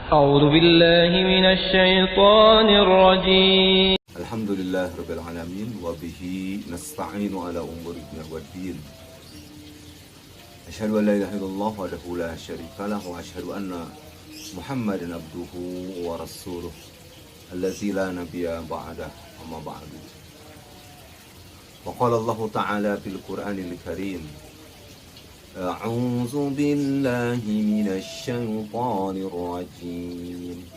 أعوذ بالله من الشيطان الرجيم. الحمد لله رب العالمين وبه نستعين على أمور الدنيا والدين. أشهد أن لا إله إلا الله وحده لا شريك له وأشهد أن محمدا عبده ورسوله الذي لا نبي بعده أما بعد. وقال الله تعالى في القرآن الكريم: أعوذ بالله من الشيطان الرجيم.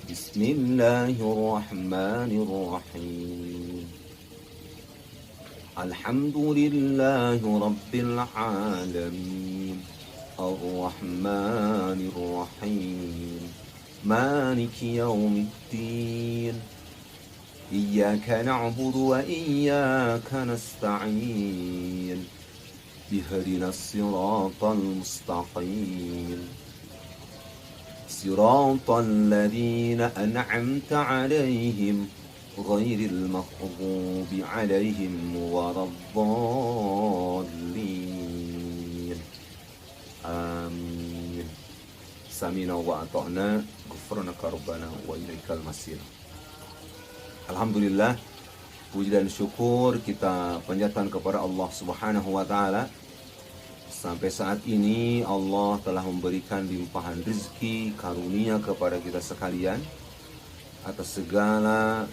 بسم الله الرحمن الرحيم. الحمد لله رب العالمين الرحمن الرحيم مالك يوم الدين إياك نعبد وإياك نستعين اهدنا الصراط المستقيم صراط الذين أنعمت عليهم غير المغضوب عليهم ولا الضالين آمين. Samina wa ata'na ghufranaka rabbana wa ilaikal masir. Alhamdulillah, puji dan syukur kita panjatkan kepada Allah Subhanahu wa taala. Sampai saat ini Allah telah memberikan limpahan rezeki karunia kepada kita sekalian. Atas segala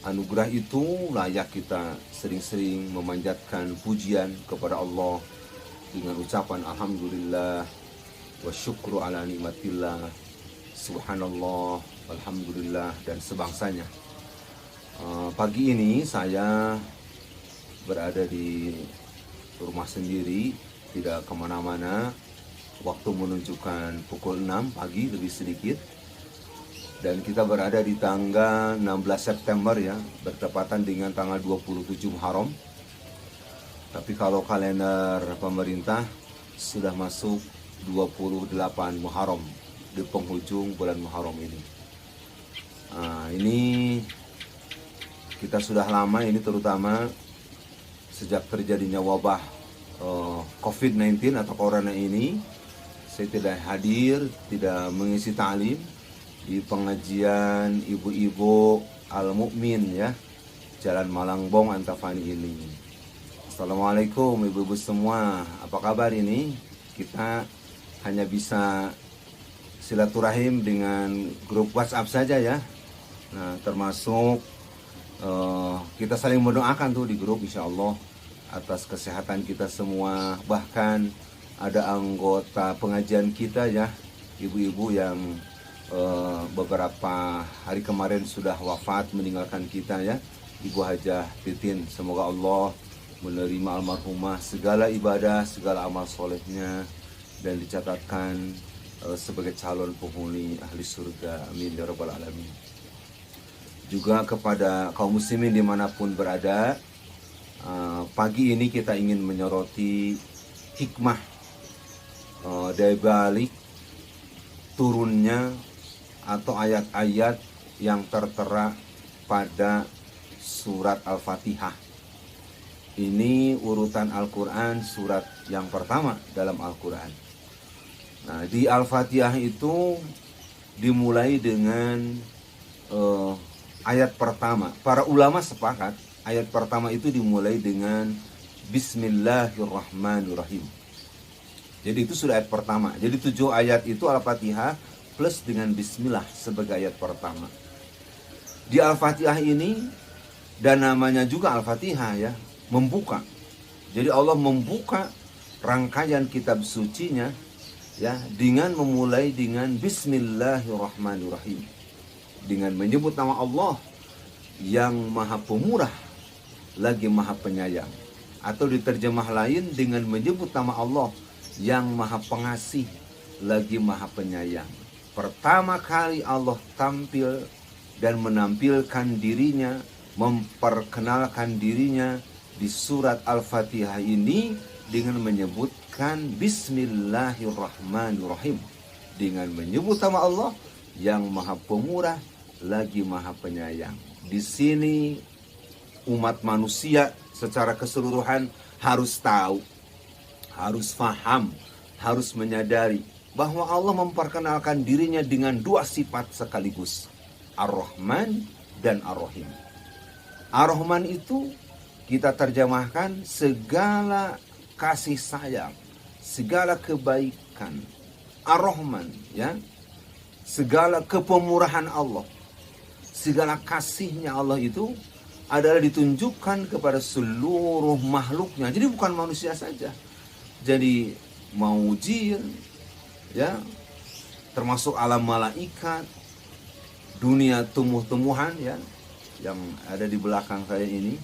anugerah itu layak kita sering-sering memanjatkan pujian kepada Allah dengan ucapan alhamdulillah wa syukru ala nikmatillah, subhanallah, alhamdulillah, dan sebangsanya. Pagi ini saya berada di rumah sendiri, tidak kemana-mana. Waktu menunjukkan pukul 6 pagi lebih sedikit. Dan kita berada di tanggal 16 September ya, bertepatan dengan tanggal 27 Muharram. Tapi kalau kalender pemerintah sudah masuk 28 Muharram, di penghujung bulan Muharram ini. Ini kita sudah lama ini, terutama sejak terjadinya wabah COVID-19 atau Corona ini, saya tidak hadir, tidak mengisi ta'lim di pengajian ibu-ibu Al-Mukmin ya, Jalan Malangbong Antapani ini. Assalamualaikum ibu-ibu semua, apa kabar ini? Kita hanya bisa silaturahim dengan grup WhatsApp saja ya. Nah, termasuk kita saling mendoakan tuh di grup, insya Allah, atas kesehatan kita semua. Bahkan ada anggota pengajian kita ya, ibu-ibu yang beberapa hari kemarin sudah wafat, meninggalkan kita ya, Ibu Hajah Titin. Semoga Allah menerima almarhumah segala ibadah, segala amal solehnya, dan dicatatkan sebagai calon penghuni ahli surga. Amin ya rabbal alamin. Juga kepada kaum muslimin dimanapun berada, pagi ini kita ingin menyoroti hikmah dari balik turunnya atau ayat-ayat yang tertera pada surat Al-Fatihah. Ini urutan Al-Quran, surat yang pertama dalam Al-Quran. Nah, di Al-Fatihah itu dimulai dengan ayat pertama. Para ulama sepakat ayat pertama itu dimulai dengan Bismillahirrahmanirrahim. Jadi itu sudah ayat pertama. Jadi 7 ayat itu Al-Fatihah plus dengan Bismillah sebagai ayat pertama. Di Al-Fatihah ini, dan namanya juga Al-Fatihah ya, membuka. Jadi Allah membuka rangkaian kitab sucinya ya dengan memulai dengan Bismillahirrahmanirrahim, dengan menyebut nama Allah yang Maha Pemurah lagi Maha Penyayang, atau diterjemah lain dengan menyebut nama Allah yang Maha Pengasih lagi Maha Penyayang. Pertama kali Allah tampil dan menampilkan dirinya, memperkenalkan dirinya di surat Al-Fatihah ini dengan menyebutkan Bismillahirrahmanirrahim, dengan menyebut nama Allah yang Maha Pemurah lagi Maha Penyayang. Di sini umat manusia secara keseluruhan harus tahu, harus faham, harus menyadari bahwa Allah memperkenalkan dirinya dengan dua sifat sekaligus, Ar-Rahman dan Ar-Rahim. Ar-Rahman itu kita terjemahkan segala kasih sayang, segala kebaikan. Ar-Rahman, ya, segala kepemurahan Allah, segala kasihnya Allah itu adalah ditunjukkan kepada seluruh makhluknya. Jadi bukan manusia saja. Jadi mau jin, ya, termasuk alam malaikat, dunia tumbuh-tumbuhan, ya, yang ada di belakang saya ini,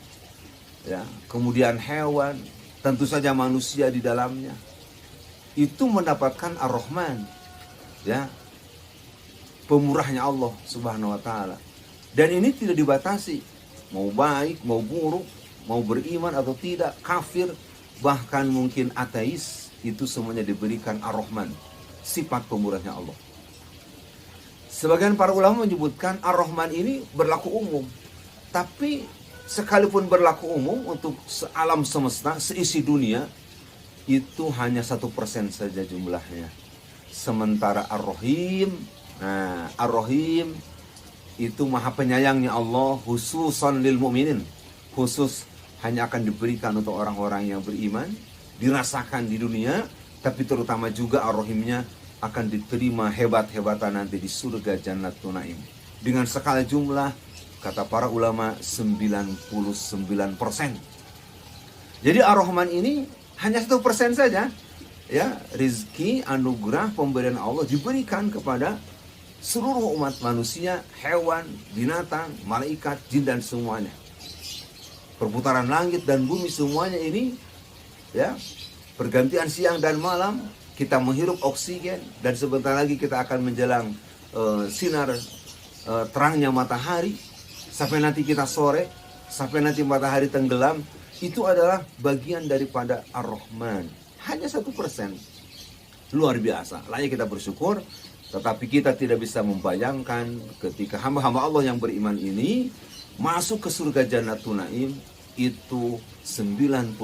ya, kemudian hewan, tentu saja manusia di dalamnya, itu mendapatkan Ar-Rahman, ya, pemurahnya Allah Subhanahu wa taala. Dan ini tidak dibatasi, mau baik, mau buruk, mau beriman atau tidak, kafir, bahkan mungkin ateis, itu semuanya diberikan Ar-Rahman, sifat pemurahnya Allah. Sebagian para ulama menyebutkan Ar-Rahman ini berlaku umum. Tapi sekalipun berlaku umum untuk alam semesta, seisi dunia, itu hanya 1% saja jumlahnya. Sementara Ar-Rahim, nah, Ar-Rahim itu maha penyayangnya Allah, khususan lil mu'minin. Khusus hanya akan diberikan untuk orang-orang yang beriman, dirasakan di dunia, tapi terutama juga Ar-Rahimnya akan diterima hebat-hebatan nanti di surga Jannatun Naim. Dengan skala jumlah, kata para ulama, 99%. Jadi Ar-Rahman ini hanya 1% saja, ya, rizki, anugerah, pemberian Allah diberikan kepada seluruh umat manusia, hewan, binatang, malaikat, jin dan semuanya. Perputaran langit dan bumi semuanya ini, ya, pergantian siang dan malam, kita menghirup oksigen, dan sebentar lagi kita akan menjelang sinar terangnya matahari, sampai nanti kita sore, sampai nanti matahari tenggelam. Itu adalah bagian daripada Ar-Rahman. Hanya 1%. Luar biasa, layak kita bersyukur. Tetapi kita tidak bisa membayangkan ketika hamba-hamba Allah yang beriman ini masuk ke surga Jannatun Naim, itu 99%.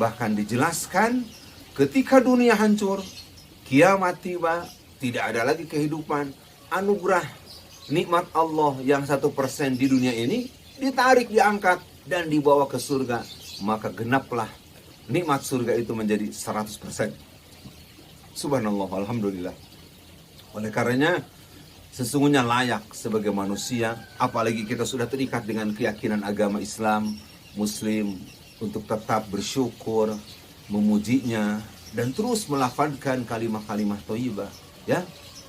Bahkan dijelaskan, ketika dunia hancur, kiamat tiba, tidak ada lagi kehidupan, anugerah nikmat Allah yang 1% di dunia ini ditarik, diangkat, dan dibawa ke surga. Maka genaplah nikmat surga itu menjadi 100%. Subhanallah, alhamdulillah. Oleh karenanya, sesungguhnya layak sebagai manusia, apalagi kita sudah terikat dengan keyakinan agama Islam, Muslim, untuk tetap bersyukur, memujinya, dan terus melafazkan kalimah-kalimah thayyibah, ya.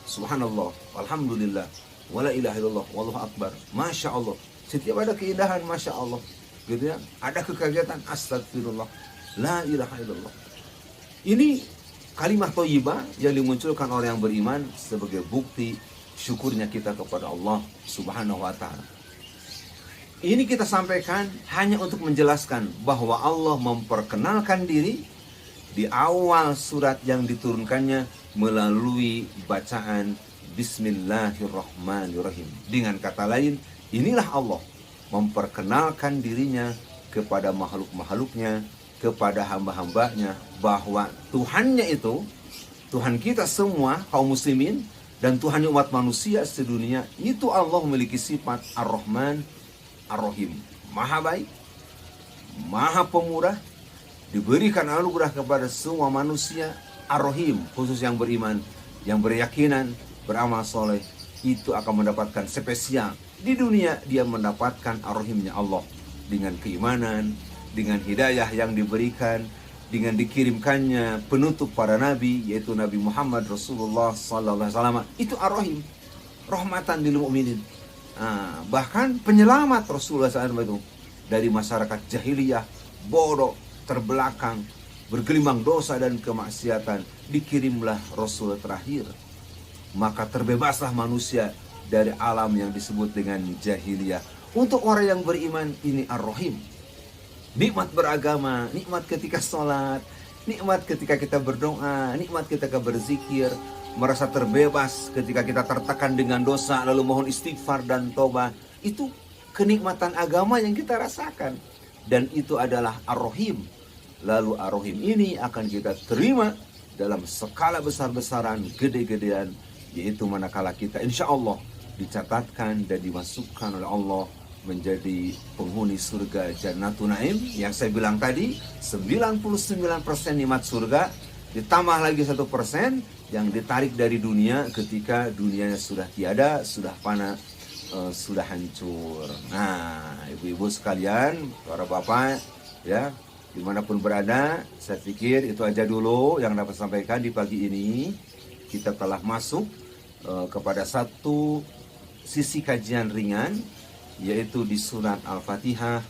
Subhanallah, alhamdulillah, wala ilaha illallah, wallahu akbar, masya Allah. Setiap ada keindahan, masya Allah, gitu ya. Ada kekagetan, astagfirullah, la ilaha illallah. Ini kalimat thayyibah yang dimunculkan oleh yang beriman sebagai bukti syukurnya kita kepada Allah Subhanahu wa taala. Ini kita sampaikan hanya untuk menjelaskan bahwa Allah memperkenalkan diri di awal surat yang diturunkannya melalui bacaan Bismillahirrahmanirrahim. Dengan kata lain, inilah Allah memperkenalkan dirinya kepada makhluk-makhluknya, kepada hamba-hambanya, bahwa Tuhannya itu, Tuhan kita semua, kaum muslimin, dan Tuhannya umat manusia sedunia, itu Allah memiliki sifat Ar-Rahman, Ar-Rahim. Maha baik, maha pemurah, diberikan anugerah kepada semua manusia. Ar-Rahim, khusus yang beriman, yang beryakinan, beramal soleh, itu akan mendapatkan spesial. Di dunia dia mendapatkan Ar-Rahimnya Allah, dengan keimanan, dengan hidayah yang diberikan, dengan dikirimkannya penutup para nabi, yaitu Nabi Muhammad Rasulullah SAW. Itu Ar-Rahim, rahmatan lil mu'minin. Bahkan penyelamat Rasulullah SAW itu dari masyarakat jahiliyah, bodoh, terbelakang, bergelimang dosa dan kemaksiatan, dikirimlah Rasul terakhir. Maka terbebaslah manusia dari alam yang disebut dengan jahiliyah. Untuk orang yang beriman, ini Ar-Rahim. Nikmat beragama, nikmat ketika sholat, nikmat ketika kita berdoa, nikmat ketika berzikir, merasa terbebas ketika kita tertekan dengan dosa, lalu mohon istighfar dan tobat. Itu kenikmatan agama yang kita rasakan. Dan itu adalah Ar-Rahim. Lalu Ar-Rahim ini akan kita terima dalam skala besar-besaran, gede-gedean, yaitu manakala kita insya Allah dicatatkan dan dimasukkan oleh Allah menjadi penghuni surga Jannatul Naim yang saya bilang tadi, 99% nikmat surga ditambah lagi 1% yang ditarik dari dunia ketika dunianya sudah tiada, sudah fana, sudah hancur. Nah, ibu-ibu sekalian, para bapak, ya, dimanapun berada, saya pikir itu aja dulu yang dapat sampaikan di pagi ini. Kita telah masuk kepada satu sisi kajian ringan, yaitu di surat Al-Fatihah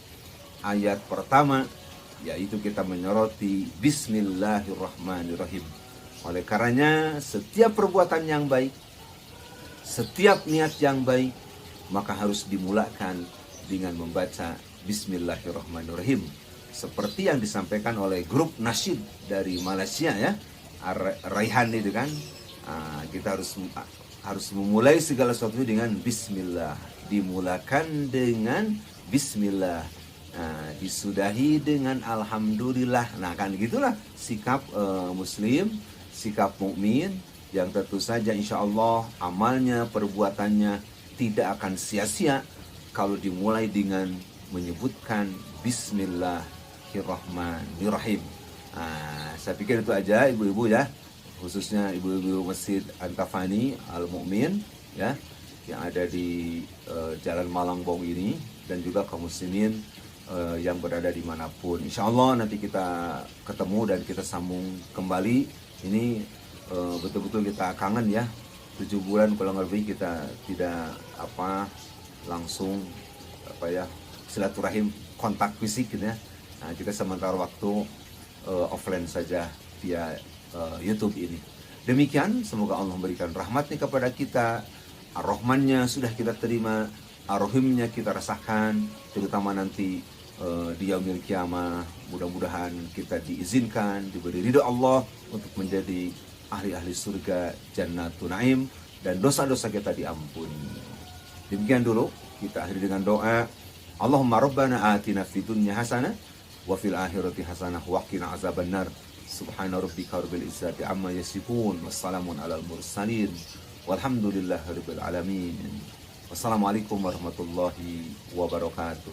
ayat pertama, yaitu kita menyoroti Bismillahirrahmanirrahim. Oleh karenanya setiap perbuatan yang baik, setiap niat yang baik, maka harus dimulakan dengan membaca Bismillahirrahmanirrahim, seperti yang disampaikan oleh grup nasyid dari Malaysia, ya, Raihan itu kan. Kita harus memulai segala sesuatu dengan Bismillah, dimulakan dengan Bismillah, disudahi dengan Alhamdulillah. Nah, kan gitulah sikap Muslim, sikap mukmin yang tentu saja insya Allah amalnya, perbuatannya tidak akan sia-sia kalau dimulai dengan menyebutkan Bismillahirrahmanirrahim. Saya pikir itu aja ibu-ibu, ya, khususnya ibu-ibu Masjid Antafani Al-Mu'min, ya, yang ada di Jalan Malangbong ini, dan juga kaum muslimin yang berada dimanapun. Insya Allah nanti kita ketemu dan kita sambung kembali. Ini betul-betul kita kangen, ya, 7 bulan kurang lebih kita tidak langsung silaturahim, kontak fisik gitu, ya. Nah, kita sementara waktu offline saja via YouTube ini. Demikian, semoga Allah memberikan rahmatnya kepada kita. Ar-Rahmannya sudah kita terima, Ar-Rahimnya kita rasakan, terutama nanti di yaumil kiamah. Mudah-mudahan kita diizinkan, diberi ridho Allah untuk menjadi ahli-ahli surga Jannatul Naim, dan dosa-dosa kita diampuni. Demikian dulu, kita akhiri dengan doa. Allahumma rabbana atina fid dunya hasanah wa fil akhirati hasanah wa qina azabannar. Subhana rabbika rabbil izzati amma yasifun, wassalamun alal mursalin, walhamdulillahi rabbil alamin. Wassalamualaikum warahmatullahi wabarakatuh.